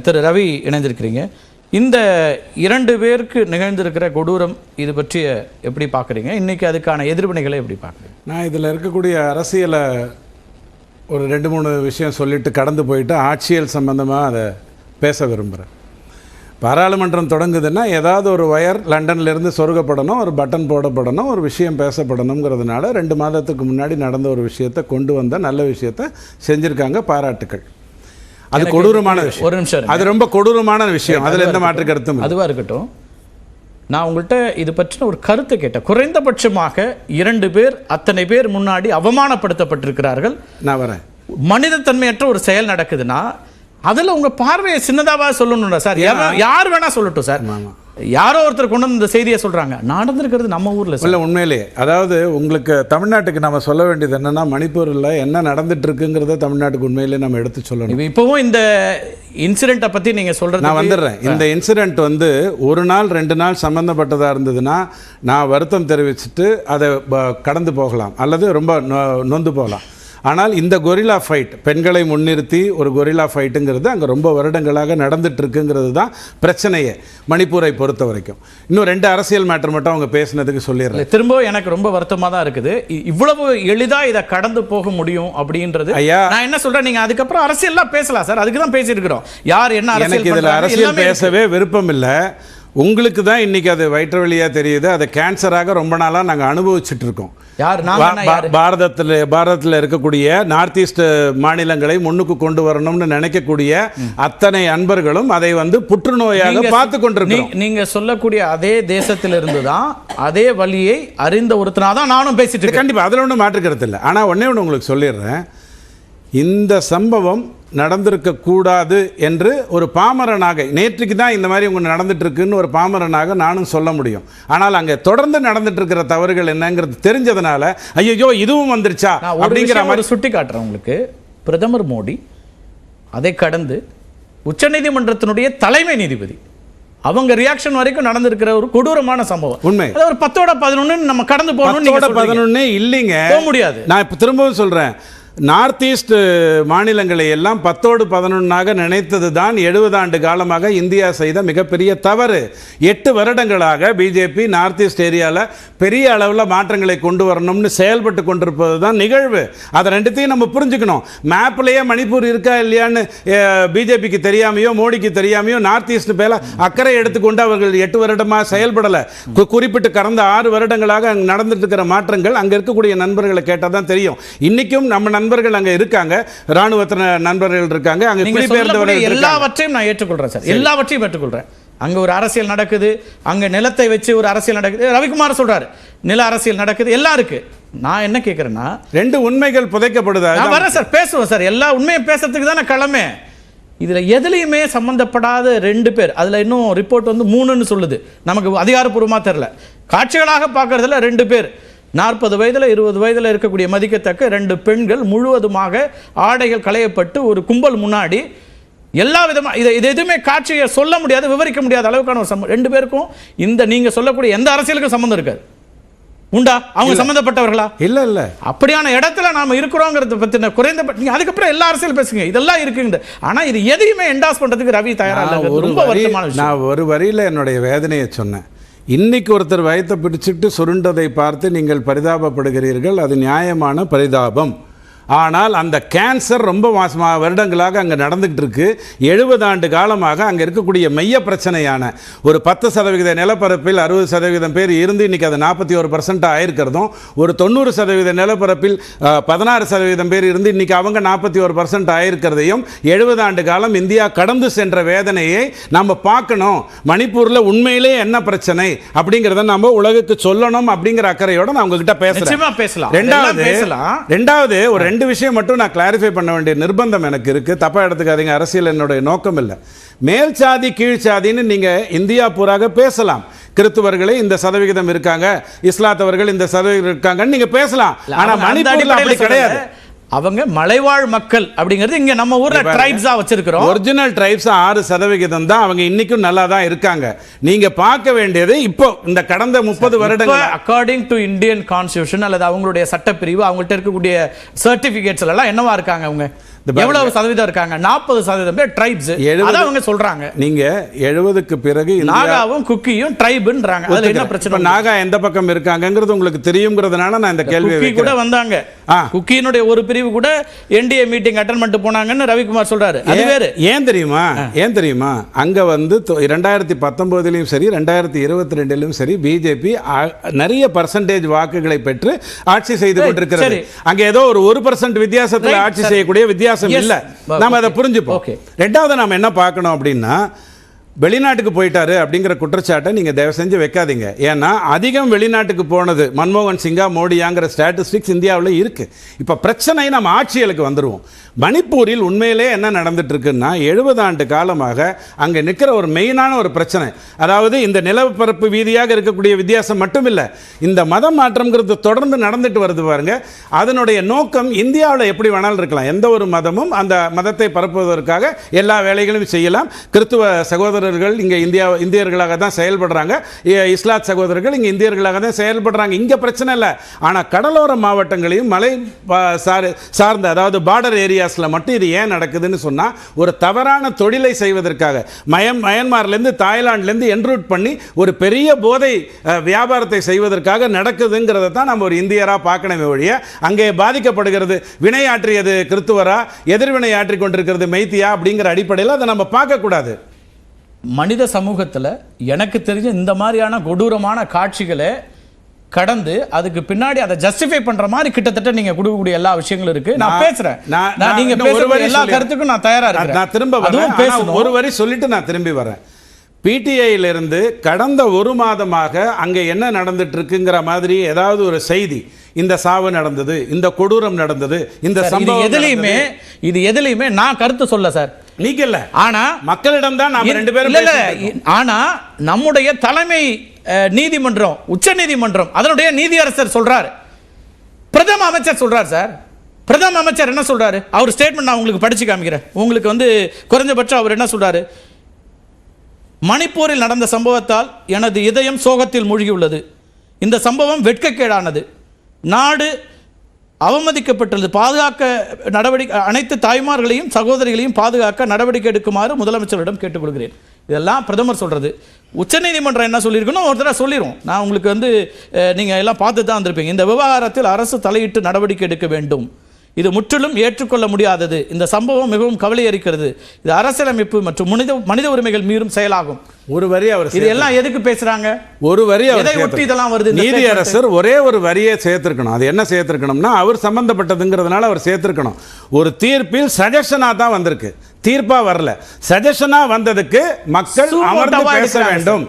திரு ரவி இணைந்திருக்கிறீங்க. இந்த 2 பேருக்கு நிகழ்ந்திருக்கிற கொடூரம் இது பற்றி எப்படி பார்க்குறீங்க? இன்றைக்கி அதுக்கான எதிர்வினைகளை எப்படி பார்க்குறீங்க? நான் இதில் இருக்கக்கூடிய அரசியலை ஒரு 2-3 விஷயம் சொல்லிவிட்டு கடந்து போயிட்டு ஆட்சியல் சம்பந்தமாக அதை பேச விரும்புகிறேன். பாராளுமன்றம் தொடங்குதுன்னா ஏதாவது ஒரு வயர் லண்டன்லேருந்து சொருகப்படணும், ஒரு பட்டன் போடப்படணும், ஒரு விஷயம் பேசப்படணுங்கிறதுனால 2 மாதத்துக்கு முன்னாடி நடந்த ஒரு விஷயத்தை கொண்டு வந்த நல்ல விஷயத்தை செஞ்சுருக்காங்க, பாராட்டுக்கள். அது கொடூரமான விஷயம். ஒரு நிமிஷம், அது ரொம்ப கொடூரமான விஷயம், அதில் எந்த மாற்று கருத்தும். அதுவாக இருக்கட்டும், நான் உங்கள்கிட்ட இது பற்றின ஒரு கருத்தை கேட்டேன். குறைந்தபட்சமாக 2 பேர் அத்தனை பேர் முன்னாடி அவமானப்படுத்தப்பட்டிருக்கிறார்கள். நான் வரேன். மனிதத்தன்மையற்ற ஒரு செயல் நடக்குதுன்னா அதில் உங்கள் பார்வையை சின்னதாவா சொல்லணும்டா சார். யார் வேணா சொல்லட்டும் சார். யாரோ ஒருத்தர் கொண்டு வந்து இந்த செய்தியை சொல்கிறாங்க, நடந்திருக்கிறது நம்ம ஊரில் இல்லை. உண்மையிலேயே அதாவது உங்களுக்கு தமிழ்நாட்டுக்கு நம்ம சொல்ல வேண்டியது என்னென்னா, மணிப்பூரில் என்ன நடந்துட்டு இருக்குங்கிறத தமிழ்நாட்டுக்கு உண்மையிலே நம்ம எடுத்து சொல்லணும். இப்போவும் இந்த இன்சிடெண்ட்டை பற்றி நீங்கள் சொல்கிறது நான் வந்துடுறேன். இந்த இன்சிடெண்ட் வந்து 1 நாள் 2 நாள் சம்மந்தப்பட்டதாக இருந்ததுன்னா நான் வருத்தம் தெரிவிச்சுட்டு அதை கடந்து போகலாம், அல்லது ரொம்ப நொந்து போகலாம். ஆனால் இந்த கொரில்லா ஃபைட், பெண்களை முன்னிறுத்தி ஒரு கொரில்லா ஃபைட்டுங்கிறது அங்கே ரொம்ப வருடங்களாக நடந்துட்டுருக்குங்கிறது தான் பிரச்சனையே மணிப்பூரை பொறுத்த வரைக்கும். இன்னும் 2 அரசியல் மேட்டர் மட்டும் அவங்க பேசினதுக்கு சொல்லிடுறேன். திரும்ப எனக்கு ரொம்ப வருத்தமாக தான் இருக்குது, இவ்வளவு எளிதாக இதை கடந்து போக முடியும் அப்படின்றது. ஐயா, நான் என்ன சொல்கிறேன், நீங்கள் அதுக்கப்புறம் அரசியல்லாம் பேசலாம் சார், அதுக்கு தான் பேசியிருக்கிறோம். யார் என்ன எனக்கு இதில் அரசியல் பேசவே விருப்பம் இல்லை. உங்களுக்கு தான் இன்றைக்கி அது வயிற்று வழியாக தெரியுது. அதை கேன்சராக ரொம்ப நாளாக நாங்கள் அனுபவிச்சுட்டு இருக்கோம். பாரதத்தில் இருக்கக்கூடிய நார்த் ஈஸ்ட் மாநிலங்களை முன்னுக்கு கொண்டு வரணும்னு நினைக்கக்கூடிய அத்தனை அன்பர்களும் அதை வந்து புற்றுநோயாக பார்த்து கொண்டிருக்கோம். நீங்க சொல்லக்கூடிய அதே தேசத்திலிருந்து தான் அதே வழியை அறிந்த ஒருத்தனாதான் நானும் பேசிட்டு இருக்கேன். கண்டிப்பாக அதில் ஒன்றும் மாற்றுக்கிறது இல்லை. ஆனால் ஒன்றே ஒன்று உங்களுக்கு சொல்லிடுறேன், இந்த சம்பவம் நடந்திருக்கக்கூடாது என்று ஒரு பாமரனாக, நேற்றுக்கு தான் இந்த மாதிரி உங்களுக்கு நடந்துட்டு இருக்குன்னு ஒரு பாமரனாக நானும் சொல்ல முடியும். ஆனால் அங்கே தொடர்ந்து நடந்துட்டு இருக்கிற தவறுகள் என்னங்கிறது தெரிஞ்சதுனால ஐயோ இதுவும் வந்துருச்சா அப்படிங்கிற மாதிரி சுட்டி காட்டுறேன் உங்களுக்கு. பிரதமர் மோடி அதை கடந்து உச்சநீதிமன்றத்தினுடைய தலைமை நீதிபதி அவங்க ரியாக்ஷன் வரைக்கும் நடந்திருக்கிற ஒரு கொடூரமான சம்பவம். உண்மை. ஒரு 10/11 நம்ம கடந்து போகணும். 10/11 இல்லைங்க, போக முடியாது. நான் இப்போ திரும்பவும் சொல்றேன், நார்த் ஈஸ்ட் மாநிலங்களை எல்லாம் 10/11 நினைத்தது தான் 70 ஆண்டு காலமாக இந்தியா செய்த மிகப்பெரிய தவறு. 8 வருடங்களாக பிஜேபி நார்த் ஈஸ்ட் ஏரியாவில் பெரிய அளவில் மாற்றங்களை கொண்டு வரணும்னு செயல்பட்டு கொண்டிருப்பது தான் நிகழ்வு. அதை 2த்தையும் நம்ம புரிஞ்சுக்கணும். மேப்லேயே மணிப்பூர் இருக்கா இல்லையான்னு பிஜேபிக்கு தெரியாமையோ மோடிக்கு தெரியாமையோ நார்த் ஈஸ்ட் பேல அக்கறை எடுத்துக்கொண்டு அவர்கள் 8 வருடமாக செயல்படலை. குறிப்பிட்டு கடந்த 6 வருடங்களாக அங்கே நடந்துட்டு இருக்கிற மாற்றங்கள் அங்கே இருக்கக்கூடிய நண்பர்களை கேட்டால் தான் தெரியும். இன்னைக்கும் நம்ம நண்பர்கள் அங்க இருக்காங்க, ராணுவத்தின நண்பர்கள் இருக்காங்க, அங்க குடிபெயர்ந்தவர்கள். எல்லாவற்றையும் நான் ஏற்றுக்கொள்றேன் சார், எல்லாவற்றையும் ஏற்றுக்கொள்றேன். அங்க ஒரு அரசியல் நடக்குது, அங்க நிலத்தை வச்சு ஒரு அரசியல் நடக்குது. ரவிக்குமார் சொல்றாரு நில அரசியல் நடக்குது, எல்லாம் இருக்கு. நான் என்ன கேட்கிறேன்னா, 2 உண்மைகள் புதைக்கப்படுதா? நான் வரேன் சார், பேசுவோம் சார். எல்லா உண்மையும் பேசுறதுக்கு தானே கிளம்பே. இதுல எதுலையுமே சம்பந்தப்படாத 2 பேர், அதுல இன்னும் ரிப்போர்ட் வந்து 3ன்னு சொல்லுது, நமக்கு அதிகாரப்பூர்வமா தெரியல. காட்சிகளாக பார்க்கறதுல 2 பேர், 40 வயதில் 20 வயதில் இருக்கக்கூடிய மதிக்கத்தக்க 2 பெண்கள் முழுவதுமாக ஆடைகள் களையப்பட்டு ஒரு கும்பல் முன்னாடி எல்லா விதமாக இது எதுவுமே காட்சியை சொல்ல முடியாது, விவரிக்க முடியாத அளவுக்கான ஒரு சம்பவம். 2 பேருக்கும் இந்த நீங்க சொல்லக்கூடிய எந்த அரசியலுக்கும் சம்பந்தம் இருக்காது. உண்டா? அவங்க சம்பந்தப்பட்டவர்களா? இல்ல இல்ல. அப்படியான இடத்துல நாம இருக்கிறோங்கிறத பத்தின குறைந்தபட்ச நீங்க அதுக்கப்புறம் எல்லா அரசியல் பேசுங்க, இதெல்லாம் இருக்குங்க. ஆனா இது எதையுமே என்டாஸ் பண்றதுக்கு ரவி தயாரா இல்ல. ரொம்ப வருத்தமான விஷயம். நான் ஒரு வரியில என்னுடைய வேதனையை சொன்னேன். இன்னைக்கு ஒருத்தர் வயத்தை பிடிச்சிட்டு சுருண்டதை பார்த்து நீங்கள் பரிதாபப்படுகிறீர்கள், அது நியாயமான பரிதாபம். ஆனால் அந்த கேன்சர் ரொம்ப வருடங்களாக அங்கே நடந்துகிட்டு இருக்கு. 70 ஆண்டு காலமாக அங்கே இருக்கக்கூடிய மைய பிரச்சனையான ஒரு 10% நிலப்பரப்பில் 60% பேர் இருந்து இன்னைக்கு அது 41% ஆயிருக்கிறதும், ஒரு 90% நிலப்பரப்பில் 16% பேர் இருந்து இன்னைக்கு அவங்க 41% ஆயிருக்கிறதையும் 70 ஆண்டு காலம் இந்தியா கடந்து சென்ற வேதனையை நம்ம பார்க்கணும். மணிப்பூரில் உண்மையிலே என்ன பிரச்சனை அப்படிங்கிறத நம்ம உலகுக்கு சொல்லணும் அப்படிங்கிற அக்கறையோட நான் உங்ககிட்ட பேசுறேன். ரெண்டாவது ஒரு 2 விஷயம் மட்டும் நான் கிளாரிஃபை பண்ண வேண்டிய நிர்பந்தம் எனக்கு இருக்கு. தப்பா எடுத்துக்காதீங்க, அரசியல் என்னுடைய நோக்கம் இல்லை. மேல் சாதி கீழ் சாதின்னு நீங்க இந்தியா பூராக பேசலாம். கிறிஸ்துவர்களே இந்த சதவிகிதம் இருக்காங்க, இஸ்லாத்தவர்கள் இந்த சதவிகிதம் இருக்காங்கன்னு நீங்க பேசலாம். ஆனா மணிப்பூர்ல அப்படி கிடையாது. அவங்க மலைவாழ் மக்கள் அப்படிங்கிறது இங்க நம்ம ஊர்ல ட்ரைப்ஸா வச்சிருக்கிறோம். ஒரிஜினல் ட்ரைப்ஸ் 6% தான். அவங்க இன்னைக்கும் நல்லா தான் இருக்காங்க. நீங்க பார்க்க வேண்டியது இப்போ இந்த கடந்த 30 வருடங்கள் அக்கார்டிங் டு இந்தியன் கான்ஸ்டிடியூஷன் அல்லது அவங்களுடைய சட்டப்பிரிவு, அவங்கள்ட்ட இருக்கக்கூடிய சர்டிபிகேட்ஸ் எல்லாம் என்னவா இருக்காங்க? அவங்க எவ்வளவு சதவீதம் இருக்காங்க? 40% பேர் ட்ரைப்ஸ். அத அவங்க சொல்றாங்க. நீங்க 70க்கு பிறகு நாகாவும் குக்கியும் ட்ரைப்ன்றாங்க. அதுல என்ன பிரச்சனை? நாகா எந்த பக்கம் இருக்காங்கங்கிறது உங்களுக்கு தெரியும்ங்கிறதுனால நான் இந்த கேள்வியை குக்கி கூட வந்தாங்க. குக்கியினுடைய ஒரு பிரிவு கூட என்டிஏ மீட்டிங் அட்டெண்ட் பண்ணிட்டு போனாங்கன்னு ரவிக்குமார் சொல்றாரு. அது வேற. ஏன் தெரியுமா அங்க வந்து 2019லயும் சரி 2022லயும் சரி பிஜேபி நிறைய பர்சன்டேஜ் வாக்குகளை பெற்று ஆட்சி செய்து கொண்டிருக்கிறது. அங்க ஏதோ ஒரு 1% வித்தியாசத்தில் ஆட்சி செய்யக்கூடிய வித்தியாசம் இல்ல. நாம அதை புரிஞ்சுப்போம். ரெண்டாவது நாம என்ன பார்க்கணும் அப்படின்னா, வெளிநாட்டுக்கு போயிட்டாரு அப்படிங்கிற குற்றச்சாட்டை நீங்க தயவு செஞ்சு வைக்காதீங்க. ஏன்னா அதிகம் வெளிநாட்டுக்கு போனது மன்மோகன் சிங்கா மோடியாங்கிற ஸ்டாட்டிஸ்டிக்ஸ் இந்தியாவில் இருக்கு. இப்ப பிரச்சனை நம்ம ஆட்சிகளுக்கு வந்துருவோம். மணிப்பூரில் உண்மையிலே என்ன நடந்துட்டு இருக்குன்னா, 70 ஆண்டு காலமாக அங்கே நிற்கிற ஒரு மெயினான ஒரு பிரச்சனை, அதாவது இந்த நிலப்பரப்பு வீதியாக இருக்கக்கூடிய வித்தியாசம் மட்டும் இல்லை, இந்த மதம் மாற்றம்ங்கிறது தொடர்ந்து நடந்துட்டு வருது பாருங்க. அதனுடைய நோக்கம் இந்தியாவில் எப்படி வேணாலும் இருக்கலாம். எந்த ஒரு மதமும் அந்த மதத்தை பரப்புவதற்காக எல்லா வேலைகளும் செய்யலாம். கிறிஸ்துவ சகோதரர்கள் இங்கே இந்தியர்களாக தான் செயல்படுறாங்க, இஸ்லாத் சகோதரர்கள் இங்கே இந்தியர்களாக தான் செயல்படுறாங்க. இங்கே பிரச்சனை இல்லை. ஆனால் கடலோர மாவட்டங்களையும் மலை சார்ந்த, அதாவது பார்டர் ஏரியாஸில் மட்டும் இது ஏன் நடக்குதுன்னு சொன்னால், ஒரு தவறான தொழிலை செய்வதற்காக மயன்மார்லேருந்து தாய்லாந்துலேருந்து என்ரூட் பண்ணி ஒரு பெரிய போதை வியாபாரத்தை செய்வதற்காக நடக்குதுங்கிறத தான் நம்ம ஒரு இந்தியராக பார்க்கணுமே ஒழிய, அங்கே பாதிக்கப்படுகிறது வினையாற்றியது கிறிஸ்துவரா, எதிர்வினை ஆற்றி கொண்டிருக்கிறது மெய்த்தியா அப்படிங்கிற அடிப்படையில் அதை நம்ம பார்க்கக்கூடாது. மனித சமூகத்தில் எனக்கு தெரிஞ்ச இந்த மாதிரியான கொடூரமான காட்சிகளை கடந்து அதுக்கு பின்னாடி அதை ஜஸ்டிஃபை பண்ற மாதிரி கிட்டத்தட்ட நீங்க கொடுக்கக்கூடிய எல்லா விஷயங்களும் இருக்கு. நான் பேசுறேன், நீங்க பேசுற எல்லா கருத்துக்கும் நான் தயாரா இருக்கேன். நான் திரும்ப வரேன், ஒரு வரி சொல்லிட்டு நான் திரும்பி வரேன். பிடிஐயிலிருந்து கடந்த ஒரு மாதமாக அங்கே என்ன நடந்துட்டு இருக்குங்கிற மாதிரி ஏதாவது ஒரு செய்தி, இந்த சாவு நடந்தது, இந்த கொடூரம் நடந்தது, இந்த சம்பவம் எதுலையுமே நான் கருத்து சொல்ல சார், நீங்க இல்ல, ஆனா மக்களிடம் தான் நாம ரெண்டு பேரும் இல்ல. ஆனா நம்முடைய தலைமை நீதிமன்றம், உச்ச நீதிமன்றம், அதனுடைய நீதியரசர் சொல்றாரு, பிரதம அமைச்சர் சொல்றாரு சார். பிரதம அமைச்சர் என்ன சொல்றாரு? அவர் ஸ்டேட்மெண்ட் நான் உங்களுக்கு படிச்சு காமிக்கிறேன். உங்களுக்கு வந்து குறைஞ்சபட்சம் அவர் என்ன சொல்றாரு? மணிப்பூரில் நடந்த சம்பவத்தால் எனது இதயம் சோகத்தில் மூழ்கியுள்ளது. இந்த சம்பவம் வெட்கக்கேடானது. நாடு அவமதிக்கப்பட்டுள்ளது. பாதுகாக்க நடவடிக்கை, அனைத்து தாய்மார்களையும் சகோதரிகளையும் பாதுகாக்க நடவடிக்கை எடுக்குமாறு முதலமைச்சரிடம் கேட்டுக்கொள்கிறேன். இதெல்லாம் பிரதமர் சொல்றது. உச்சநீதிமன்றம் என்ன சொல்லியிருக்கணும் ஒரு தடவை சொல்லிடுவோம். நான் உங்களுக்கு வந்து நீங்கள் எல்லாம் பார்த்து தான் வந்திருப்பீங்க. இந்த விவகாரத்தில் அரசு தலையிட்டு நடவடிக்கை எடுக்க வேண்டும். இது முற்றிலும் ஏற்றுக்கொள்ள முடியாதது. இந்த சம்பவம் மிகவும் கவலை அளிக்கிறது. இது அரசியலமைப்பு மற்றும் மனித உரிமைகள் மீறும் செயலாகும். ஒரு வரி அவர் இது எல்லாம் எதுக்கு பேசுறாங்க? ஒரு வரி எதை ஒட்டி இதெல்லாம் வருது? நீதியரசர் ஒரே ஒரு வரியை சேர்த்திருக்கணும். அது என்ன சேர்த்திருக்கணும்னா, அவர் சம்பந்தப்பட்டதுங்கிறதுனால அவர் சேர்த்திருக்கணும். ஒரு தீர்ப்பில் சஜஷனா தான் வந்திருக்கு, தீர்ப்பா வரல. சஜஷனா வந்ததுக்கு மக்கள் அமர்ந்து பேச வேண்டும்,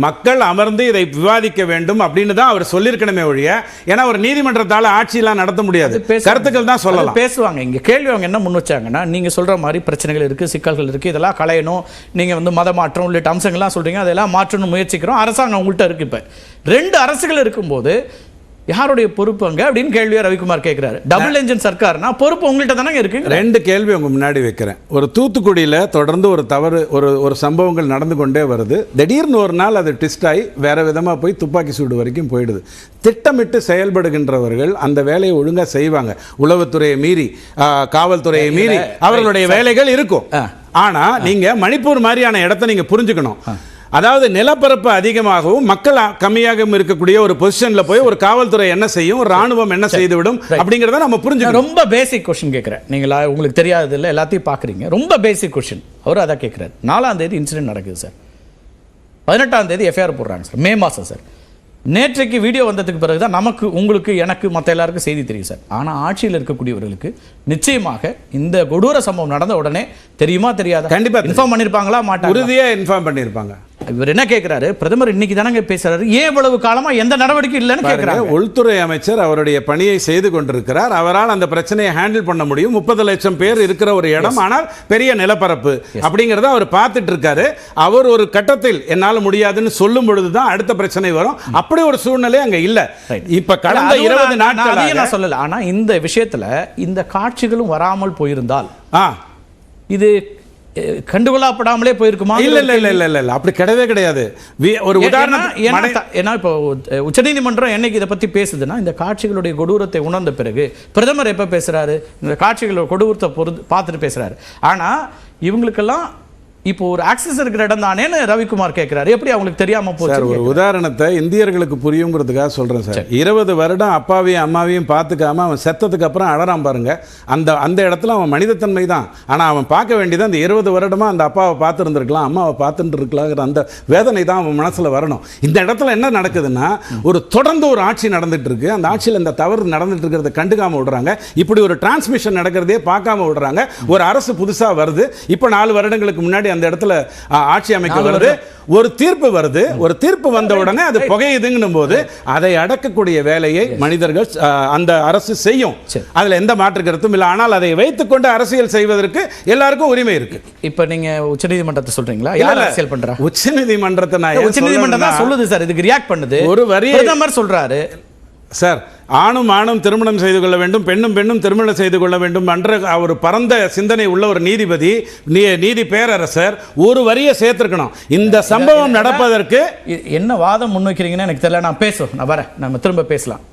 மக்கள் அமர்ந்து இதை விவாதிக்க வேண்டும் அப்படின்னு தான் அவர் சொல்லியிருக்கணுமே ஒழிய, ஏன்னா ஒரு நீதிமன்றத்தால் ஆட்சியெல்லாம் நடத்த முடியாது, கருத்துக்கள் தான் சொல்லலாம், பேசுவாங்க. இங்க கேள்வி அவங்க என்ன முன் வச்சாங்கன்னா, நீங்க சொல்ற மாதிரி பிரச்சனைகள் இருக்கு, சிக்கல்கள் இருக்கு, இதெல்லாம் களையணும், நீங்க வந்து மத மாற்றம் உள்ளிட்ட அம்சங்கள்லாம் சொல்றீங்க, அதெல்லாம் மாற்றணும் முயற்சிக்கிறோம், அரசாங்கம் உங்கள்கிட்ட இருக்கு. இப்ப ரெண்டு அரசுகள் இருக்கும்போது யாருடைய பொறுப்பு அங்க அப்படின்னு கேள்வியா ரவிக்குமார் கேட்கிறாரு. டபுள் என்ஜின் சர்க்கார்னா பொறுப்பு உங்கள்கிட்ட தானே இருக்கு. ரெண்டு கேள்வி உங்க முன்னாடி வைக்கிறேன். ஒரு தூத்துக்குடியில் தொடர்ந்து ஒரு தவறு, ஒரு சம்பவங்கள் நடந்து கொண்டே வருது. திடீர்னு ஒரு நாள் அது ட்விஸ்ட் ஆகி வேற விதமாக போய் துப்பாக்கி சூடு வரைக்கும் போயிடுது. திட்டமிட்டு செயல்படுகின்றவர்கள் அந்த வேலையை ஒழுங்காக செய்வாங்க. உளவுத்துறையை மீறி, காவல்துறையை மீறி அவர்களுடைய வேலைகள் இருக்கும். ஆனா நீங்க மணிப்பூர் மாதிரியான இடத்தை நீங்க புரிஞ்சுக்கணும். அதாவது நிலப்பரப்பு அதிகமாகவும் மக்கள் கம்மியாகவும் இருக்கக்கூடிய ஒரு பொசிஷன்ல போய் ஒரு காவல்துறை என்ன செய்யும், ஒரு ராணுவம் என்ன செய்துவிடும் அப்படிங்கறத நம்ம புரிஞ்சுக்கணும். ரொம்ப பேசிக் क्वेश्चन கேக்குறேன். நீங்களா உங்களுக்கு தெரியாதது இல்ல, எல்லாத்தையும் பாக்குறீங்க. ரொம்ப பேசிக் क्वेश्चन. அவர் அத கேக்குறாரு. 4ஆம் தேதி இன்சிடென்ட் நடக்குது சார். 18ஆம் தேதி எஃப்ஐஆர் போடுறாங்க சார். மே மாசம் சார். நேற்றைக்கு வீடியோ வந்ததுக்கு பிறகு தான் நமக்கு, உங்களுக்கு, எனக்கு, மற்ற எல்லாருக்கும் செய்தி தெரியும் சார். ஆனால் ஆட்சியில் இருக்கக்கூடியவர்களுக்கு நிச்சயமாக இந்த கொடூர சம்பவம் நடந்த உடனே தெரியுமா தெரியாதா? கண்டிப்பா இன்ஃபார்ம் பண்ணிருப்பாங்களா மாட்டாங்க? உறுதியா இன்ஃபார்ம் பண்ணிருப்பாங்க. இவர் என்ன கேட்கிறாரு? பிரதமர் இன்னைக்கு தானங்க பேசுறாரு, ஏன் இவ்வளவு காலமா எந்த நடவடிக்கை இல்லைன்னு கேட்கிறாங்க. உள்துறை அமைச்சர் அவருடைய பணியை செய்து கொண்டிருக்கிறார். அவரால் அந்த பிரச்சனையை ஹேண்டில் பண்ண முடியும். 30 லட்சம் பேர் இருக்கிற ஒரு இடம், ஆனால் பெரிய நிலப்பரப்பு அப்படிங்கறத அவர் பார்த்துட்டு இருக்காரு. அவர் ஒரு கட்டத்தில் என்னால் முடியாதுன்னு சொல்லும் பொழுதுதான் அடுத்த பிரச்சனை வரும். அப்படி ஒரு சூழ்நிலை அங்க இல்ல. இப்ப கடந்த 20 நாட்கள் நான் சொல்லல. ஆனா இந்த விஷயத்துல இந்த காட்சிகளும் வராமல் போயிருந்தால் இது கண்டுகொள்ளப்படாமலே போயிருக்குமா? இல்ல இல்ல இல்ல இல்ல இல்ல அப்படி கிடையவே கிடையாது. ஒரு உதாரணம், ஏன்னா இப்போ உச்சநீதிமன்றம் என்னைக்கு இதை பத்தி பேசுதுன்னா, இந்த காட்சிகளுடைய கொடூரத்தை உணர்ந்த பிறகு பிரதமர் எப்ப பேசுறாரு, இந்த காட்சிகளோட கொடூரத்தை பார்த்துட்டு பேசுறாரு. ஆனா இவங்களுக்கெல்லாம் இப்போ ஒரு ஆக்சஸ் இருக்கிற இடம் தானேன்னு ரவிக்குமார் கேட்கிறாரு. எப்படி அவங்களுக்கு தெரியாம போச்சு? ஒரு உதாரணத்தை இந்தியர்களுக்கு புரியுங்கிறதுக்காக சொல்றேன் சார். 20 வருடம் அப்பாவையும் அம்மாவையும் பார்த்துக்காம அவன் செத்ததுக்கு அப்புறம் அழறான் பாருங்க. அந்த இடத்துல அவன் மனிதத்தன்மை தான். ஆனா அவன் பார்க்க வேண்டியது அந்த 20 வருடமா அந்த அப்பாவை பார்த்து இருந்திருக்கலாம், அம்மாவை பார்த்துட்டு இருக்கலாங்கிற அந்த வேதனை தான் அவன் மனசுல வரணும். இந்த இடத்துல என்ன நடக்குதுன்னா, ஒரு தொடர்ந்து ஒரு ஆட்சி நடந்துட்டு இருக்கு. அந்த ஆட்சியில் இந்த தவறு நடந்துட்டு இருக்கிறத கண்டுக்காம விடுறாங்க. இப்படி ஒரு டிரான்ஸ்மிஷன் நடக்கிறதே பார்க்காம விடுறாங்க. ஒரு அரசு புதுசா வருது. இப்போ 4 வருடங்களுக்கு முன்னாடி அந்த இடத்துல ஆட்சி அமைக்க வருது, ஒரு தீர்ப்பு வருது. ஒரு தீர்ப்பு வந்த உடனே அது புகையுதுங்கும் போது அதை அடக்கக்கூடிய வேலையை மனிதர்கள் அந்த அரசு செய்யும். அதுல எந்த மாற்று கருத்தும் இல்லை. ஆனால் அதை வைத்துக்கொண்டு அரசியல் செய்வதற்கு எல்லாருக்கும் உரிமை இருக்கு. இப்ப நீங்க உச்சநீதிமன்றத்தை சொல்றீங்களா? யார் அரசியல் பண்றா? உச்சநீதிமன்றத்தை நான் உச்சநீதிமன்றம் தான் சொல்லுது சார். இதுக்கு ரியாக்ட் பண்ணுது. ஒரு வரி பிரதமர் சொல்றாரு சார், ஆணும் ஆணும் திருமணம் செய்து கொள்ள வேண்டும், பெண்ணும் பெண்ணும் திருமணம் செய்து கொள்ள வேண்டும் என்ற ஒரு பரந்த சிந்தனை உள்ள ஒரு நீதிபதி, நீதி பேரரசர் ஒரு வரியை சேர்த்திருக்கணும். இந்த சம்பவம் நடப்பதற்கு என்ன வாதம் முன்வைக்கிறீங்கன்னு எனக்கு தெரியல. நான் வரேன், நம்ம திரும்ப பேசலாம்.